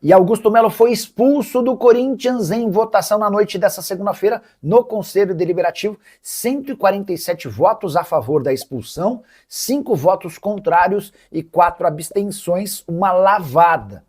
E Augusto Melo foi expulso do Corinthians em votação na noite dessa segunda-feira no Conselho Deliberativo. 147 votos a favor da expulsão, 5 votos contrários e 4 abstenções, uma lavada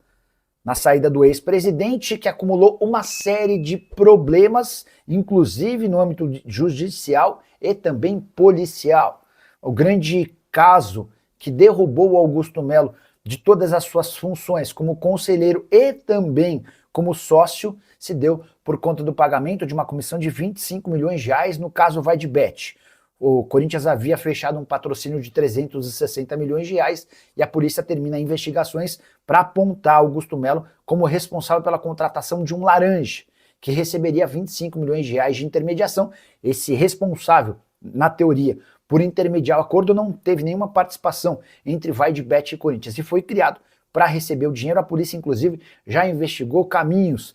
na saída do ex-presidente, que acumulou uma série de problemas, inclusive no âmbito judicial e também policial. O grande caso que derrubou o Augusto Melo de todas as suas funções como conselheiro e também como sócio se deu por conta do pagamento de uma comissão de 25 milhões de reais no caso VaideBet. O Corinthians havia fechado um patrocínio de 360 milhões de reais e a polícia termina investigações para apontar Augusto Melo como responsável pela contratação de um laranja, que receberia 25 milhões de reais de intermediação. Esse responsável, na teoria, por intermediar o acordo, não teve nenhuma participação entre VaideBet e Corinthians e foi criado para receber o dinheiro. A polícia, inclusive, já investigou caminhos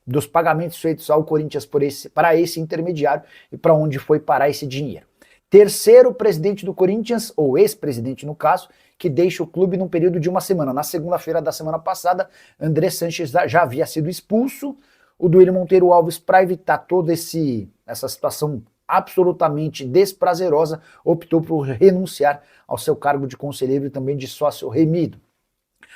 dos pagamentos feitos ao Corinthians para esse intermediário e para onde foi parar esse dinheiro. Terceiro presidente do Corinthians, ou ex-presidente no caso, que deixa o clube num período de uma semana. Na segunda-feira da semana passada, André Sanches já havia sido expulso. O Duílio Monteiro Alves, para evitar toda essa situação absolutamente desprazerosa, optou por renunciar ao seu cargo de conselheiro e também de sócio remido.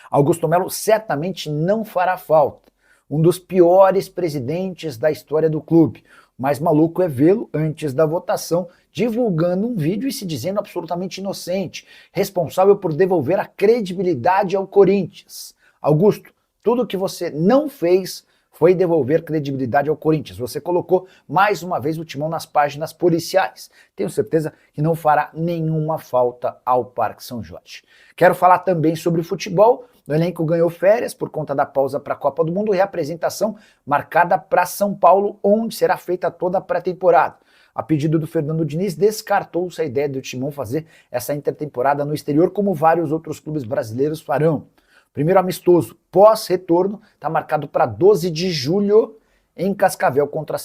Augusto Melo certamente não fará falta. Um dos piores presidentes da história do clube. O mais maluco é vê-lo, antes da votação, divulgando um vídeo e se dizendo absolutamente inocente, responsável por devolver a credibilidade ao Corinthians. Augusto, tudo que você não fez foi devolver credibilidade ao Corinthians. Você colocou mais uma vez o timão nas páginas policiais. Tenho certeza que não fará nenhuma falta ao Parque São Jorge. Quero falar também sobre futebol. O elenco ganhou férias por conta da pausa para a Copa do Mundo e reapresentação marcada para São Paulo, onde será feita toda a pré-temporada. A pedido do Fernando Diniz, descartou-se a ideia do Timão fazer essa intertemporada no exterior, como vários outros clubes brasileiros farão. Primeiro amistoso pós-retorno está marcado para 12 de julho em Cascavel contra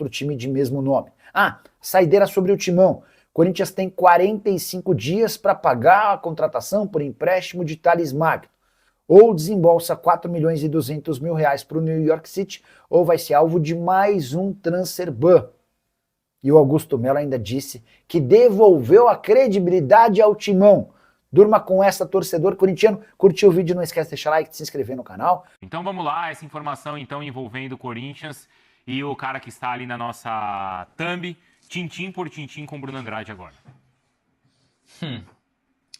o time de mesmo nome. Saideira sobre o Timão. Corinthians tem 45 dias para pagar a contratação por empréstimo de Thales Magno. Ou desembolsa 4 milhões e 200 mil reais para o New York City, ou vai ser alvo de mais um transfer ban. E o Augusto Melo ainda disse que devolveu a credibilidade ao Timão. Durma com essa, torcedor corintiano. Curtiu o vídeo, não esquece de deixar like, de se inscrever no canal. Então vamos lá, essa informação então envolvendo o Corinthians e o cara que está ali na nossa thumb, tintim por tintim com o Bruno Andrade agora.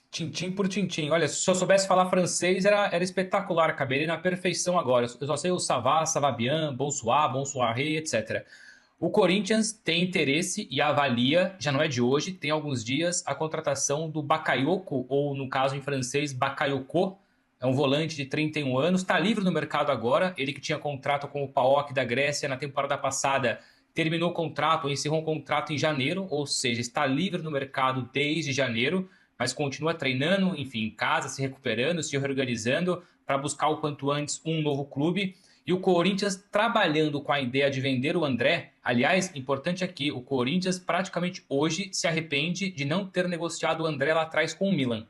Tintim por tintim. Olha, se eu soubesse falar francês era espetacular, caberia na perfeição agora. Eu só sei o ça va, ça va bien, bonsoir, bonsoiré, etc. O Corinthians tem interesse e avalia, já não é de hoje, tem alguns dias, a contratação do Bakayoko, ou no caso em francês, Bakayoko. É um volante de 31 anos, está livre no mercado agora. Ele que tinha contrato com o PAOK da Grécia na temporada passada, terminou o contrato, ou encerrou um contrato em janeiro, ou seja, está livre no mercado desde janeiro, mas continua treinando, enfim, em casa, se recuperando, se reorganizando para buscar o quanto antes um novo clube. E o Corinthians trabalhando com a ideia de vender o André. Aliás, importante aqui, o Corinthians praticamente hoje se arrepende de não ter negociado o André lá atrás com o Milan.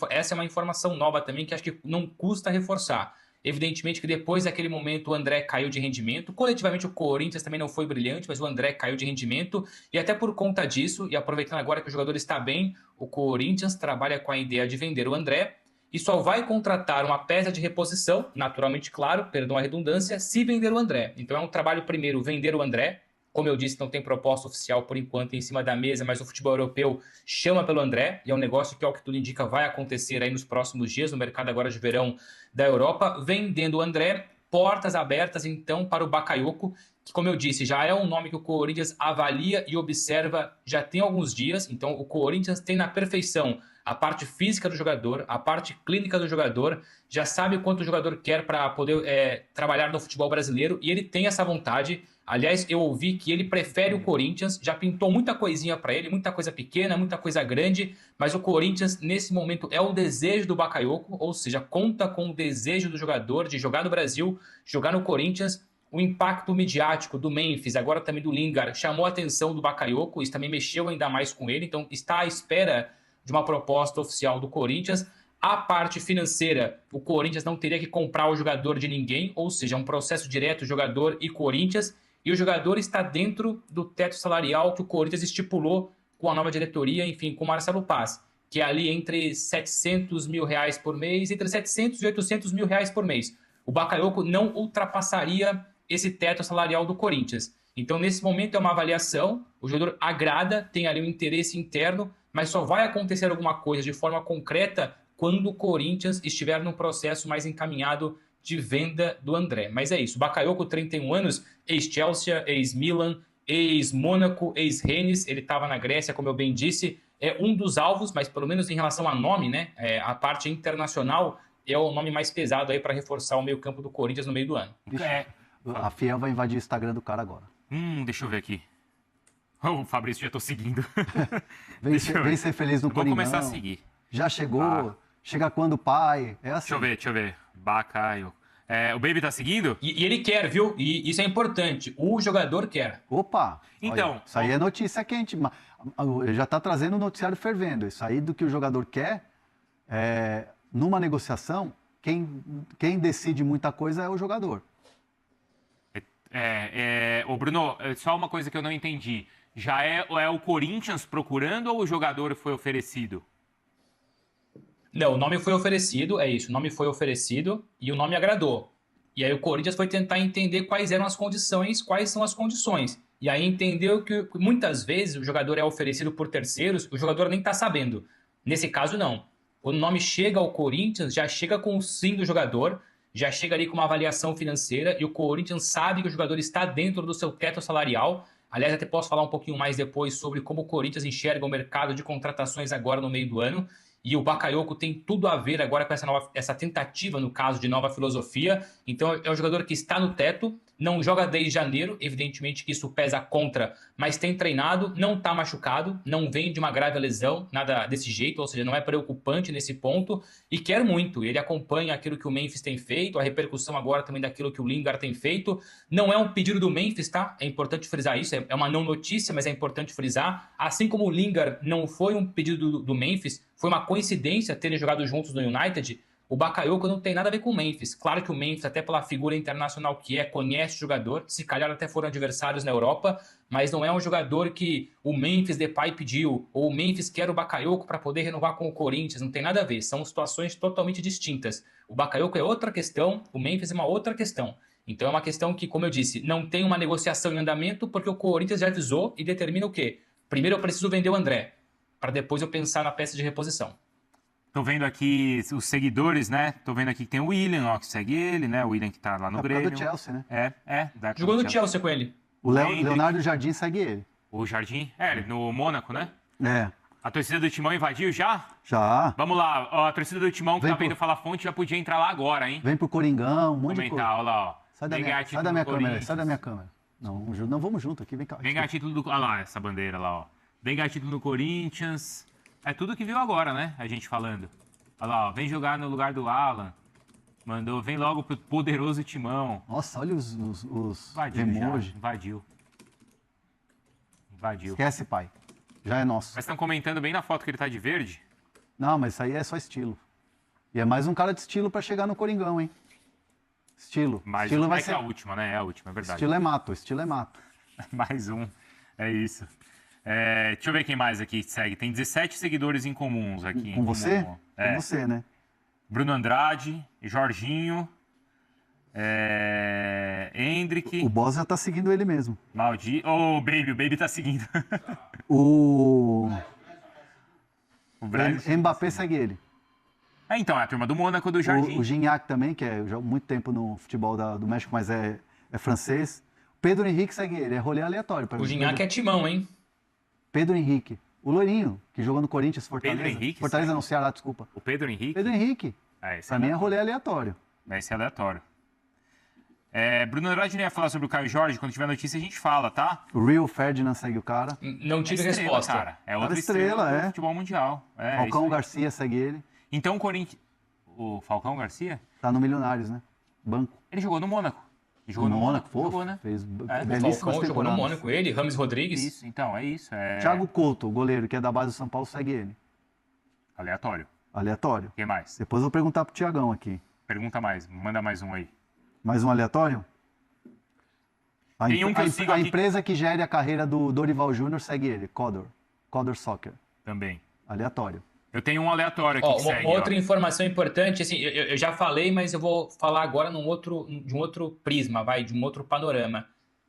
Essa é uma informação nova também que acho que não custa reforçar. Evidentemente que depois daquele momento o André caiu de rendimento. Coletivamente o Corinthians também não foi brilhante, mas o André caiu de rendimento. E até por conta disso, e aproveitando agora que o jogador está bem, o Corinthians trabalha com a ideia de vender o André e só vai contratar uma peça de reposição, naturalmente, claro, perdão a redundância, se vender o André. Então é um trabalho primeiro vender o André. Como eu disse, não tem proposta oficial por enquanto em cima da mesa, mas o futebol europeu chama pelo André, e é um negócio que, ao que tudo indica, vai acontecer aí nos próximos dias, no mercado agora de verão da Europa, vendendo o André, portas abertas então para o Bakayoko, que, como eu disse, já é um nome que o Corinthians avalia e observa já tem alguns dias. Então o Corinthians tem na perfeição a parte física do jogador, a parte clínica do jogador, já sabe quanto o jogador quer para poder trabalhar no futebol brasileiro, e ele tem essa vontade. Aliás, eu ouvi que ele prefere o Corinthians, já pintou muita coisinha para ele, muita coisa pequena, muita coisa grande, mas o Corinthians, nesse momento, é o desejo do Bakayoko, ou seja, conta com o desejo do jogador de jogar no Brasil, jogar no Corinthians. O impacto midiático do Memphis, agora também do Lingard, chamou a atenção do Bakayoko, isso também mexeu ainda mais com ele, então está à espera de uma proposta oficial do Corinthians. A parte financeira, o Corinthians não teria que comprar o jogador de ninguém, ou seja, é um processo direto jogador e Corinthians, e o jogador está dentro do teto salarial que o Corinthians estipulou com a nova diretoria, enfim, com o Marcelo Paz, que é ali entre R$700 mil por mês, entre 700 e 800 mil reais por mês. O Bakayoko não ultrapassaria esse teto salarial do Corinthians. Então, nesse momento, é uma avaliação, o jogador agrada, tem ali um interesse interno, mas só vai acontecer alguma coisa de forma concreta quando o Corinthians estiver num processo mais encaminhado de venda do André. Mas é isso, Bakayoko, 31 anos, ex-Chelsea, ex-Milan, ex-Mônaco, ex-Rennes, ele estava na Grécia, como eu bem disse, é um dos alvos, mas pelo menos em relação a nome, né, a parte internacional é o nome mais pesado aí para reforçar o meio-campo do Corinthians no meio do ano. A Fiel vai invadir o Instagram do cara agora. Deixa eu ver aqui. O Fabrício, já tô seguindo. Vem ser feliz no Coringão. Vou começar a seguir. Já chegou? Chega quando, pai? É assim. Deixa eu ver. Bacaio. O Baby tá seguindo? E ele quer, viu? E isso é importante. O jogador quer. Opa! Então, olha, isso aí é notícia quente. Já tá trazendo o noticiário fervendo. Isso aí do que o jogador quer, numa negociação, quem decide muita coisa é o jogador. Ô Bruno, só uma coisa que eu não entendi. Já é o Corinthians procurando ou o jogador foi oferecido? Não, o nome foi oferecido, é isso. O nome foi oferecido e o nome agradou. E aí o Corinthians foi tentar entender quais eram as condições, quais são as condições. E aí entendeu que muitas vezes o jogador é oferecido por terceiros, o jogador nem está sabendo. Nesse caso, não. Quando o nome chega ao Corinthians, já chega com o sim do jogador, já chega ali com uma avaliação financeira e o Corinthians sabe que o jogador está dentro do seu teto salarial. Aliás, até posso falar um pouquinho mais depois sobre como o Corinthians enxerga o mercado de contratações agora no meio do ano. E o Bakayoko tem tudo a ver agora com essa tentativa, no caso, de nova filosofia. Então, é um jogador que está no teto, não joga desde janeiro, evidentemente que isso pesa contra, mas tem treinado, não está machucado, não vem de uma grave lesão, nada desse jeito, ou seja, não é preocupante nesse ponto, e quer muito. Ele acompanha aquilo que o Memphis tem feito, a repercussão agora também daquilo que o Lingard tem feito. Não é um pedido do Memphis, tá? É importante frisar isso, é uma não notícia, mas é importante frisar. Assim como o Lingard não foi um pedido do Memphis, foi uma coincidência terem jogado juntos no United, o Bakayoko não tem nada a ver com o Memphis. Claro que o Memphis, até pela figura internacional que conhece o jogador, se calhar até foram adversários na Europa, mas não é um jogador que o Memphis Depay pediu, ou o Memphis quer o Bakayoko para poder renovar com o Corinthians, não tem nada a ver, são situações totalmente distintas. O Bakayoko é outra questão, o Memphis é uma outra questão. Então é uma questão que, como eu disse, não tem uma negociação em andamento, porque o Corinthians já avisou e determina o quê? Primeiro eu preciso vender o André, para depois eu pensar na peça de reposição. Tô vendo aqui os seguidores, né? Tô vendo aqui que tem o William, ó, que segue ele, né? O William que tá lá no Grêmio. do Chelsea, né? Jogou no Chelsea com ele. O Leonardo Jardim segue ele. O Jardim? No Mônaco, né? É. A torcida do Timão invadiu já? Já. Vamos lá, ó, a torcida do Timão que Vem tá vendo Fala Fonte já podia entrar lá agora, hein? Vem pro Coringão, um monte de coisa. Olha lá, ó. Sai da minha câmera, sai da minha câmera. Não, vamos junto aqui, vem cá. Vem ganhar título do... Olha lá, essa bandeira lá, ó. Vem ganhar título do Corinthians. É tudo que viu agora, né? A gente falando. Olha lá, ó. Vem jogar no lugar do Alan. Mandou, vem logo pro poderoso Timão. Nossa, olha os Invadiu. Esquece, pai. Já é nosso. Mas estão comentando bem na foto que ele tá de verde. Não, mas isso aí é só estilo. E é mais um cara de estilo pra chegar no Coringão, hein? Estilo. Mas estilo vai ser... é a última, né? É a última, é verdade. Estilo é mato. Mais um. É isso. Deixa eu ver quem mais aqui segue. Tem 17 seguidores em comuns aqui. Com você? Com você, né? Bruno Andrade, Jorginho, Hendrick. O Boss já tá seguindo ele mesmo. Maldito. O Baby tá seguindo. O Brasil. Mbappé segue ele. Então, é a turma do Mônaco do Jardim. O Gignac também, que joga muito tempo no futebol do México, mas é francês. Pedro Henrique segue ele, é rolê aleatório. O Gignac é Timão, hein? Pedro Henrique. O loirinho, que jogou no Corinthians, Fortaleza. Pedro Henrique? Fortaleza não, Ceará, desculpa. O Pedro Henrique? Pedro Henrique. Pra mim é rolê aleatório. Esse é aleatório. Bruno Andrade ia falar sobre o Caio Jorge. Quando tiver notícia, a gente fala, tá? O Real Ferdinand segue o cara. Não tive resposta. Cara. É outra estrela do futebol mundial. Falcão Garcia segue ele. Então o Corinthians... O Falcão Garcia? Tá no Milionários, né? Banco. Ele jogou no Mônaco. Jogou no Mônaco, jogou, né? Fez belíssimas temporadas. Jogou no Mônaco, ele, Rames Rodrigues. Isso, então, é isso. Thiago Couto, o goleiro, que é da base do São Paulo, segue ele. Aleatório. Aleatório. Quem mais? Depois eu vou perguntar pro Tiagão aqui. Pergunta mais, manda mais um aí. Mais um aleatório? Tem um que eu sigo a aqui. empresa que gere a carreira do Dorival Júnior segue ele, Codor Soccer. Também. Aleatório. Eu tenho um aleatório aqui Ó, que uma segue. outra ó. informação importante, assim, eu já falei, mas eu vou falar agora de um outro prisma, de um outro panorama.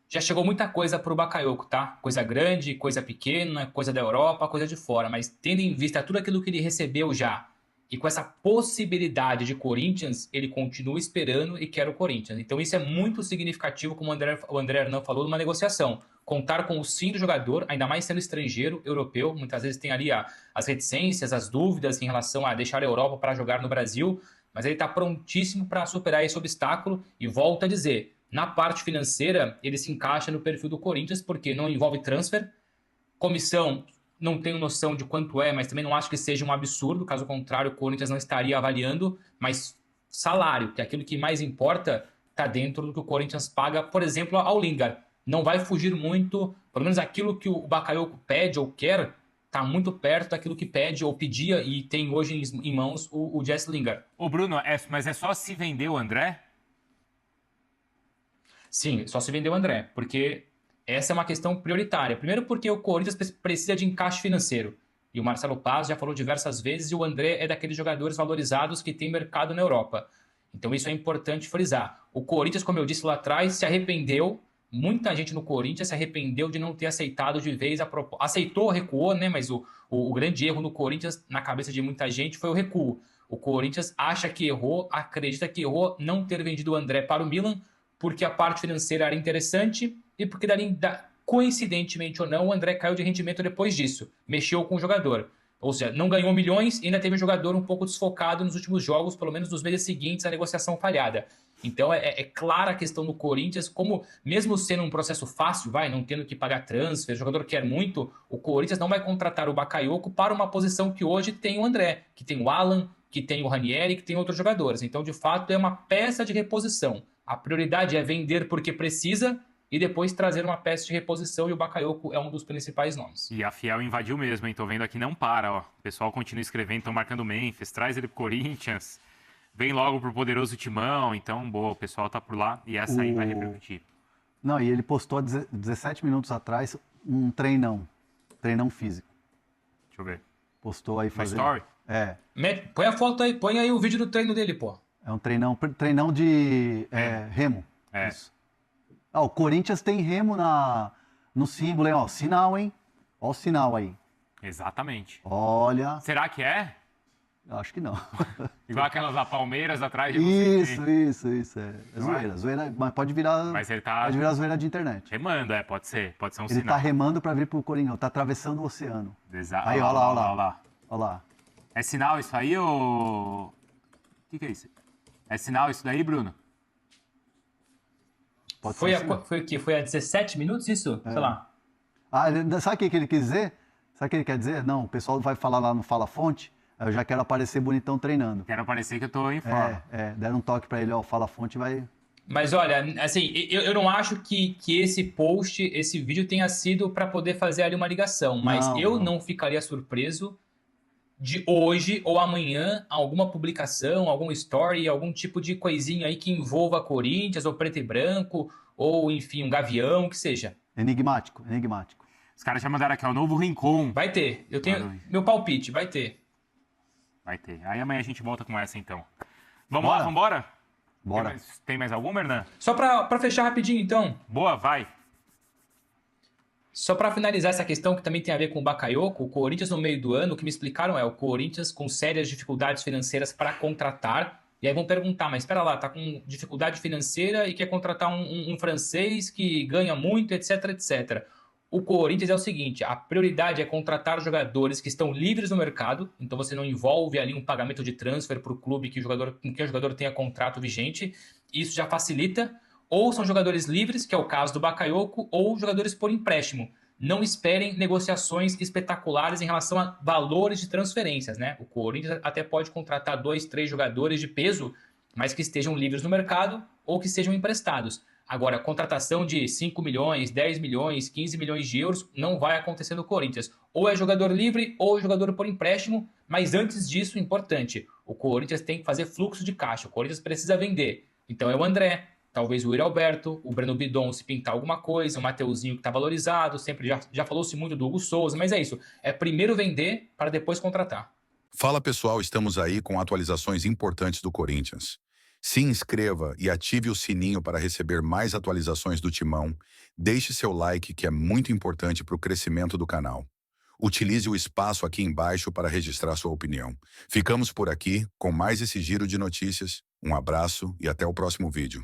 Já chegou muita coisa pro Bakayoko, tá? Coisa grande, coisa pequena, coisa da Europa, coisa de fora. Mas tendo em vista tudo aquilo que ele recebeu já, e com essa possibilidade de Corinthians, ele continua esperando e quer o Corinthians. Então isso é muito significativo, como o André Hernan falou, numa negociação. Contar com o sim do jogador, ainda mais sendo estrangeiro, europeu, muitas vezes tem ali as reticências, as dúvidas em relação a deixar a Europa para jogar no Brasil, mas ele está prontíssimo para superar esse obstáculo e volta a dizer, na parte financeira, ele se encaixa no perfil do Corinthians, porque não envolve transfer, comissão, não tenho noção de quanto é, mas também não acho que seja um absurdo, caso contrário, o Corinthians não estaria avaliando, mas salário, que é aquilo que mais importa, está dentro do que o Corinthians paga, por exemplo, ao Lingard. Não vai fugir muito, pelo menos aquilo que o Bakayoko pede ou quer, está muito perto daquilo que pede ou pedia e tem hoje em mãos o Jesse Lingard. Ô Bruno, mas é só se vender o André? Sim, só se vender o André, porque essa é uma questão prioritária. Primeiro porque o Corinthians precisa de encaixe financeiro. E o Marcelo Paz já falou diversas vezes, e o André é daqueles jogadores valorizados que tem mercado na Europa. Então isso é importante frisar. O Corinthians, como eu disse lá atrás, se arrependeu. Muita gente no Corinthians se arrependeu de não ter aceitado de vez a proposta. Aceitou, recuou, né? Mas o grande erro no Corinthians, na cabeça de muita gente, foi o recuo. O Corinthians acha que errou, acredita que errou não ter vendido o André para o Milan, porque a parte financeira era interessante e porque, coincidentemente ou não, o André caiu de rendimento depois disso. Mexeu com o jogador. Ou seja, não ganhou milhões e ainda teve um jogador um pouco desfocado nos últimos jogos, pelo menos nos meses seguintes, a negociação falhada. Então é clara a questão do Corinthians, como mesmo sendo um processo fácil, não tendo que pagar transfer, o jogador quer muito, o Corinthians não vai contratar o Bakayoko para uma posição que hoje tem o André, que tem o Alan, que tem o Ranieri, que tem outros jogadores. Então, de fato, é uma peça de reposição. A prioridade é vender porque precisa e depois trazer uma peça de reposição, e o Bakayoko é um dos principais nomes. E a Fiel invadiu mesmo, hein? Tô vendo aqui, não para, ó. O pessoal continua escrevendo, estão marcando o Memphis, traz ele pro Corinthians, vem logo pro poderoso Timão, então, boa, o pessoal tá por lá e essa aí vai repercutir. Não, e ele postou 17 minutos atrás um treinão físico. Deixa eu ver. Postou aí Uma fazendo. story? É. Põe a foto aí, põe aí o vídeo do treino dele, pô. É um treinão de remo. É. Isso. O Corinthians tem remo no símbolo, hein? Ó, sinal, hein? Ó o sinal aí. Exatamente. Olha, Será que é? acho que não. Igual aquelas da Palmeiras atrás de você. Isso. É Não é? zoeira, mas pode virar zoeira de internet. Remando, pode ser um Ele sinal. tá remando pra vir pro Corinthians, tá atravessando o oceano. Aí, Olha olha lá. lá. Olha lá. É sinal isso aí ou... O que é isso? É sinal isso daí, Bruno? Pode Foi ser sinal. o quê? Foi a 17 minutos isso? Sei lá. Sabe o que ele quis dizer? Sabe o que ele quer dizer? Não, o pessoal vai falar lá no Fala Fonte, eu já quero aparecer bonitão treinando. Quero parecer que eu tô em forma. Deram um toque pra ele, ó, Fala Fonte vai... Mas olha, assim, eu não acho que esse post, esse vídeo tenha sido para poder fazer ali uma ligação, mas eu não ficaria surpreso de hoje ou amanhã alguma publicação, algum story, algum tipo de coisinha aí que envolva Corinthians ou preto e branco, ou enfim, um gavião, que seja. Enigmático. Os caras já mandaram aqui, ó, o novo Rincon. Vai ter, eu tenho meu palpite, vai ter. Vai ter. Aí amanhã a gente volta com essa, então. Vamos lá, vambora? Bora. Tem mais alguma, Hernan? Só para fechar rapidinho, então. Boa, vai. Só para finalizar essa questão que também tem a ver com o Bakayoko, o Corinthians no meio do ano, o que me explicaram é o Corinthians com sérias dificuldades financeiras para contratar. E aí vão perguntar, mas espera lá, tá com dificuldade financeira e quer contratar um francês que ganha muito, etc, etc. O Corinthians é o seguinte, a prioridade é contratar jogadores que estão livres no mercado, então você não envolve ali um pagamento de transfer para o clube com que o jogador tenha contrato vigente, isso já facilita. Ou são jogadores livres, que é o caso do Bakayoko, ou jogadores por empréstimo. Não esperem negociações espetaculares em relação a valores de transferências, né? O Corinthians até pode contratar 2, 3 jogadores de peso, mas que estejam livres no mercado ou que sejam emprestados. Agora, contratação de 5 milhões, 10 milhões, 15 milhões de euros não vai acontecer no Corinthians. Ou é jogador livre ou é jogador por empréstimo, mas antes disso, importante, o Corinthians tem que fazer fluxo de caixa, o Corinthians precisa vender. Então é o André, talvez o Yuri Alberto, o Breno Bidon se pintar alguma coisa, o Mateuzinho que está valorizado, sempre já falou-se muito do Hugo Souza, mas é isso, é primeiro vender para depois contratar. Fala pessoal, estamos aí com atualizações importantes do Corinthians. Se inscreva e ative o sininho para receber mais atualizações do Timão. Deixe seu like, que é muito importante para o crescimento do canal. Utilize o espaço aqui embaixo para registrar sua opinião. Ficamos por aqui com mais esse giro de notícias. Um abraço e até o próximo vídeo.